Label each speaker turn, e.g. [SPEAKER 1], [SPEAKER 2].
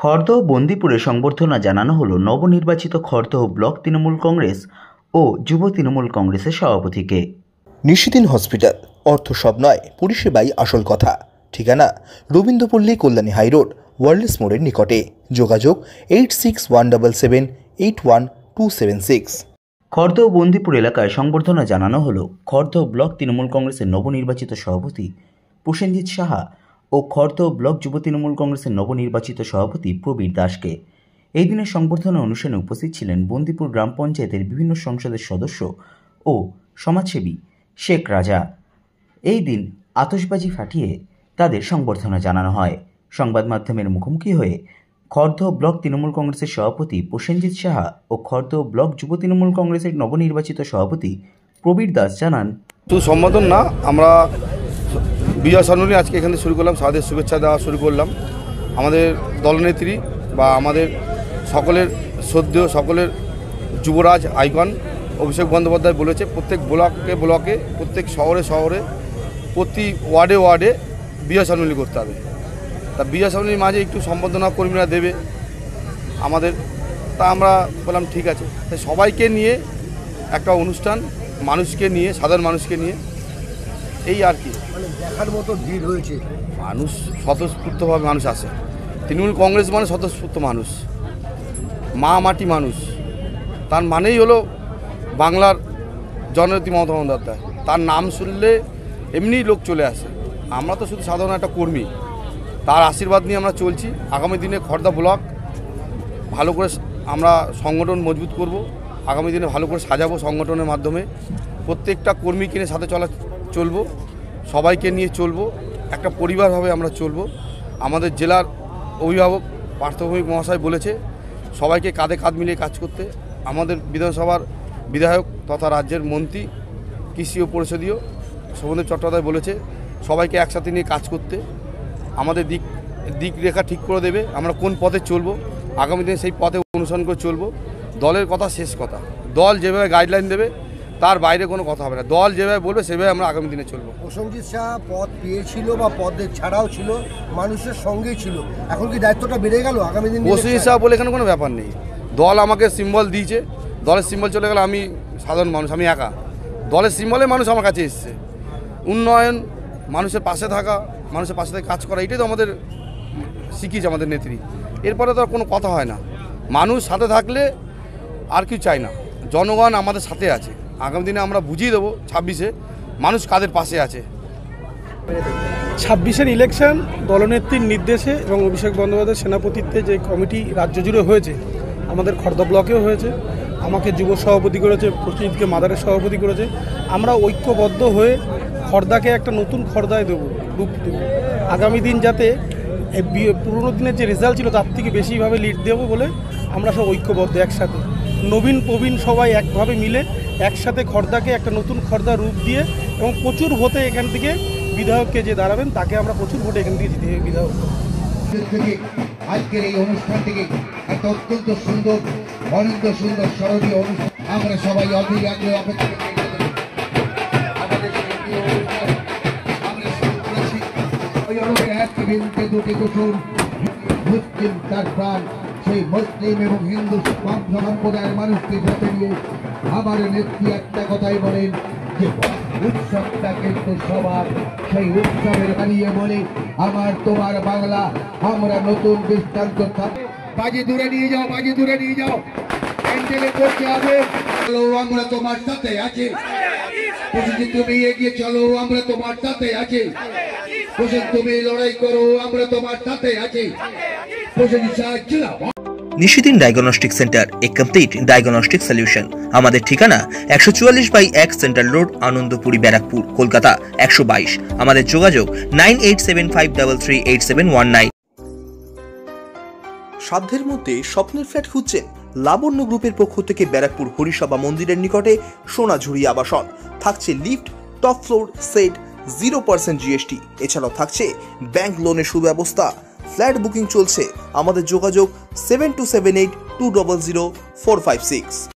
[SPEAKER 1] খড়দহ বন্দিপুরে সংবর্ধনা জানানো হলো নবনির্বাচিত খড়দহ ব্লক তৃণমূল কংগ্রেস ও যুব তৃণমূল কংগ্রেসের সভাপতিকে।
[SPEAKER 2] নিশিদিন হসপিটাল, অর্থ সব নয়, পরিষেবাই আসল কথা। ঠিকানা রবীন্দ্রপল্লী, কল্যাণী হাইরোড, ওয়ার্ল্ডস মোড়ের নিকটে। যোগাযোগ 8617781276।
[SPEAKER 1] খড়দহ বন্দিপুর এলাকায় সংবর্ধনা জানানো হলো খড়দহ ব্লক তৃণমূল কংগ্রেসের নবনির্বাচিত সভাপতি প্রসেনজিৎ সাহা ও খড়দহ ব্লক যুব তৃণমূল কংগ্রেসের নবনির্বাচিত সভাপতি প্রবীর দাসকে। এই দিনের সংবর্ধনা অনুষ্ঠানে উপস্থিত ছিলেন বন্দিপুর গ্রাম পঞ্চায়েতের বিভিন্ন সংসদের সদস্য ও সমাজসেবী শেখ রাজা। এই দিন আতশবাজি ফাটিয়ে তাদের সংবর্ধনা জানানো হয়। সংবাদ মাধ্যমের মুখোমুখি হয়ে খড়দহ ব্লক তৃণমূল কংগ্রেসের সভাপতি প্রসেনজিৎ সাহা ও খড়দহ ব্লক যুব তৃণমূল কংগ্রেসের নবনির্বাচিত সভাপতি প্রবীর দাস জানান,
[SPEAKER 3] শুধু সম্বোধন না, আমরা বিজয় সম্মেলনী আজকে এখানে শুরু করলাম, সাদের শুভেচ্ছা দেওয়া শুরু করলাম। আমাদের দলনেত্রী বা আমাদের সকলের শ্রদ্ধেয়, সকলের যুবরাজ আইকন অভিষেক বন্দ্যোপাধ্যায় বলেছে প্রত্যেক ব্লকে ব্লকে, প্রত্যেক শহরে শহরে, প্রতি ওয়ার্ডে ওয়ার্ডে বিজয় সম্মেলনী করতে হবে। তা বিজয় সম্মেলনীর মাঝে একটু সম্বর্ধনা কর্মীরা দেবে আমাদের, তা আমরা বললাম ঠিক আছে। তাই সবাইকে নিয়ে একটা অনুষ্ঠান, মানুষকে নিয়ে, সাধারণ মানুষকে নিয়ে, এই আর কি।
[SPEAKER 4] মানে দেখার মতো ভিড় হয়েছে,
[SPEAKER 3] মানুষ স্বতঃস্ফূর্তভাবে মানুষ আসে। তৃণমূল কংগ্রেস মানে স্বতঃস্ফূর্ত মানুষ, মা মাটি মানুষ। তার মানেই হলো বাংলার জননেত্রী মমতা বন্দ্যোপাধ্যায়। তার নাম শুনলে এমনি লোক চলে আসে। আমরা তো শুধু সাধারণ একটা কর্মী, তার আশীর্বাদ নিয়ে আমরা চলছি। আগামী দিনে খড়দহ ব্লক ভালো করে আমরা সংগঠন মজবুত করব, আগামী দিনে ভালো করে সাজাবো সংগঠনের মাধ্যমে। প্রত্যেকটা কর্মীকে নিয়ে সাথে চলবো, সবাইকে নিয়ে চলবো, একটা পরিবারভাবে আমরা চলবো। আমাদের জেলার অভিভাবক পার্থভৌমিক মহাশয় বলেছে সবাইকে কাঁধে কাঁধ মিলিয়ে কাজ করতে। আমাদের বিধানসভার বিধায়ক তথা রাজ্যের মন্ত্রী কৃষি ও পরিষদীয় শোভনদেব চট্টোপাধ্যায় বলেছে সবাইকে একসাথে নিয়ে কাজ করতে। আমাদের দিক রেখা ঠিক করে দেবে, আমরা কোন পথে চলবো, আগামী দিনে সেই পথে অনুসরণ করে চলবো। দলের কথা শেষ কথা, দল যেভাবে গাইডলাইন দেবে তার বাইরে কোনো কথা হবে না। দল যেভাবে বলবে সেভাবে আমরা আগামী দিনে চলবো।
[SPEAKER 4] প্রসেনজিৎ সাহা পদ পেয়েছিল বা পদের ছাড়াও ছিল, মানুষের সঙ্গেই ছিল, এখন কি দায়িত্বটা বেড়ে গেল আগামী দিন?
[SPEAKER 3] প্রসেনজিৎ সাহা বলে এখানে কোনো ব্যাপার নেই। দল আমাকে সিম্বল দিয়েছে, দলের সিম্বল চলে গেলে আমি সাধারণ মানুষ, আমি একা। দলের সিম্বলে মানুষ আমার কাছে এসছে। উন্নয়ন, মানুষের পাশে থাকা, মানুষের পাশে থেকে কাজ করা, এটাই তো আমাদের শিখিয়েছে আমাদের নেত্রী। এরপরে তো আর কোনো কথা হয় না। মানুষ সাথে থাকলে আর কিছু চাই না। জনগণ আমাদের সাথে আছে। আগামী দিনে আমরা বুঝিয়ে দেবো 26-এ মানুষ কাদের পাশে আছে।
[SPEAKER 5] 26-এর ইলেকশন দলনেত্রীর নির্দেশে এবং অভিষেক বন্দ্যোপাধ্যায়ের সেনাপতিত্বে যে কমিটি রাজ্য জুড়ে হয়েছে, আমাদের খড়দহ ব্লকেও হয়েছে, আমাকে যুব সভাপতি করেছে, প্রতিনিধিকে মাদারের সভাপতি করেছে। আমরা ঐক্যবদ্ধ হয়ে খড়দাকে একটা নতুন খড়দায় দেবো, রূপ দেবো। আগামী দিন যাতে পুরনো দিনের যে রেজাল্ট ছিল তার থেকে বেশিভাবে লিড দেবো বলে আমরা সব ঐক্যবদ্ধ, একসাথে নবীন প্রবীণ সবাই একভাবে মিলে একসাথে খড়দাকে একটা নতুন খড়দা রূপ দিয়ে এবং প্রচুর ভোটে এখান থেকে বিধায়ককে যে দাঁড়াবেন তাকে আমরা প্রচুর ভোটে এখান থেকে জিতে বিধায়ক।
[SPEAKER 6] আজকের এই অনুষ্ঠান থেকে একটা অত্যন্ত সুন্দর, অনন্ত সুন্দর স্মরণীয় অনুষ্ঠান আমরা সবাই অধীর আগ্রহে অপেক্ষা করি। দুটি কুসুম মুসলিম তার প্রাণ, সেই মুসলিম এবং হিন্দু সম্প্রদায়ের মানুষকে সাথে নিয়ে আমার নেত্রী একটা কথাই বলেন যে উৎসবটা কিন্তু সবার, সেই উৎসবের দাঁড়িয়ে বলে আমার তোমার বাংলা, আমরা নতুন দৃষ্টান্ত থাকি। বাজি দূরে নিয়ে যাও, বাজি দূরে নিয়ে যাও, প্যান্ডেলে করতে হবে। চলো আমরা তোমার সাথে আছি, তুমি এগিয়ে চলো, আমরা তোমার সাথে আছি। তুমি লড়াই করো, আমরা তোমার সাথে আছি।
[SPEAKER 2] নিশিদিন ডায়াগনস্টিক সেন্টার, এ কমপ্লিট ডায়াগনস্টিক সলিউশন। আমাদের ঠিকানা 144/1 সেন্ট্রাল রোড, আনন্দপুরি, ব্যারাকপুর, কলকাতা 122। আমাদের যোগাযোগ 9875338719। সাধ্যের মধ্যে স্বপ্নের ফ্ল্যাট খুঁজছেন? লাবণ্য গ্রুপের পক্ষ থেকে ব্যারাকপুর হরিসভা মন্দিরের নিকটে সোনাঝুরি আবাসন। থাকছে lift, top floor, set, 0% GST। এছাড়াও থাকছে ব্যাংক লোনের সুব্যবস্থা। ফ্ল্যাট বুকিং চলছে। আমাদের যোগাযোগ 7278200456।